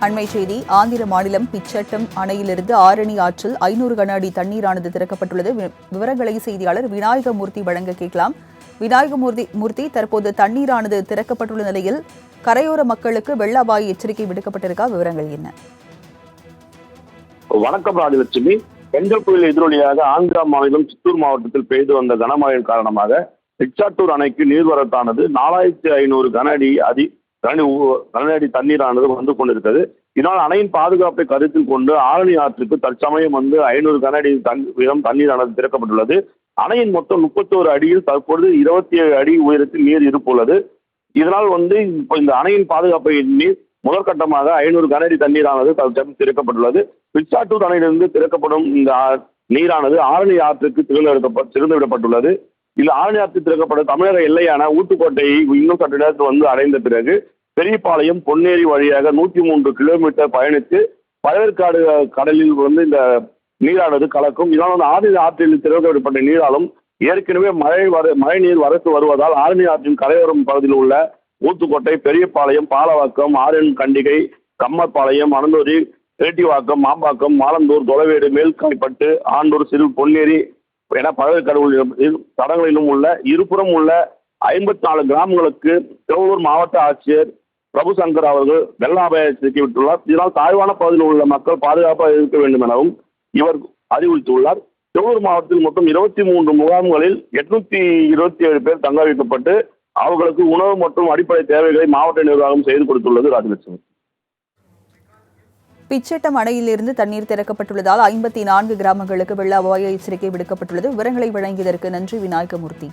அண்மை செய்தி. ஆந்திர மாநிலம் பிச்சட்டம் அணையிலிருந்து ஆரணி ஆற்றில் 500 கன அடி தண்ணீரானது திறக்கப்பட்டுள்ளது. விவரங்களை செய்தியாளர் விநாயகமூர்த்தி வழங்க கேட்கலாம். விநாயகமூர்த்தி, தற்போது தண்ணீரானது திறக்கப்பட்டுள்ள நிலையில் கரையோர மக்களுக்கு வெள்ள அபாய எச்சரிக்கை விடுக்கப்பட்டிருக்கா? விவரங்கள் என்ன? வணக்கம் ராஜலட்சுமி. பெஞ்சல் புயல் எதிரொலியாக ஆந்திரா மாநிலம் சித்தூர் மாவட்டத்தில் பெய்து வந்த கனமழையின் காரணமாக பிச்சாட்டூர் அணைக்கு நீர்வரத்தானது 4500 கன அடி தண்ணீரானது வந்து கொண்டிருக்கிறது. இதனால் அணையின் பாதுகாப்பை கருத்தில் கொண்டு ஆரணி ஆற்றுக்கு தற்சமயம் 500 கன அடி தண்ணீரானது திறக்கப்பட்டுள்ளது. அணையின் மொத்தம் 31 அடியில் தற்பொழுது 27 அடி உயரத்தில் நீர் இருப்புள்ளது. இதனால் இப்போ இந்த அணையின் பாதுகாப்பை எண்ணி முதற்கட்டமாக 500 கன அடி தண்ணீரானது திறக்கப்பட்டுள்ளது. பிச்சாட்டூர் அணையிலிருந்து திறக்கப்படும் இந்த நீரானது ஆரணி ஆற்றுக்கு திறந்து விடப்பட்டுள்ளது. இது ஆரணி ஆற்று திறக்கப்பட்ட தமிழக எல்லையான ஊத்துக்கோட்டையை இன்னும் சற்று நேரத்தில் அடைந்த பிறகு பெரியபாளையம் பொன்னேரி வழியாக 103 கிலோமீட்டர் பயணித்து பழவேற்காடு கடலில் இந்த நீரானது கலக்கும். இதனால் ஆரணி ஆற்றில் திறந்து விடப்பட்ட நீராலும் ஏற்கனவே மழை நீர் வரத்து வருவதால் ஆரணி ஆற்றின் கரையோரம் பகுதியில் உள்ள ஊத்துக்கோட்டை, பெரியபாளையம், பாலவாக்கம், ஆரணி கண்டிகை, கம்மர்பாளையம், அனந்தூரி, பேட்டிவாக்கம், மாம்பாக்கம், மாலந்தூர், தொலைவேடு, மேல்காய்பட்டு, ஆண்டூர், சிறு பொன்னேரி என பழவேற்காடு தடங்களிலும் உள்ள இருபுறம் உள்ள 54 கிராமங்களுக்கு திருவள்ளூர் மாவட்ட ஆட்சியர் பிரபுசங்கர் அவர்கள் வெள்ள அபாய எச்சரிக்கை விட்டுள்ளார். இதனால் தாழ்வான பகுதியில் உள்ள மக்கள் பாதுகாப்பாக இருக்க வேண்டும் எனவும் இவர் அறிவுறுத்தியுள்ளார். திருவள்ளூர் மாவட்டத்தில் மொத்தம் 23 முகாம்களில் 827 பேர் தங்க வைக்கப்பட்டு அவர்களுக்கு உணவு மற்றும் அடிப்படை தேவைகளை மாவட்ட நிர்வாகம் செய்து கொடுத்துள்ளது. ராஜலட்சுமி, பிச்சட்டம் அணையிலிருந்து தண்ணீர் திறக்கப்பட்டுள்ளதால் 54 கிராமங்களுக்கு வெள்ள அபாய எச்சரிக்கை விடுக்கப்பட்டுள்ளது. விவரங்களை வழங்கியதற்கு நன்றி விநாயகமூர்த்தி.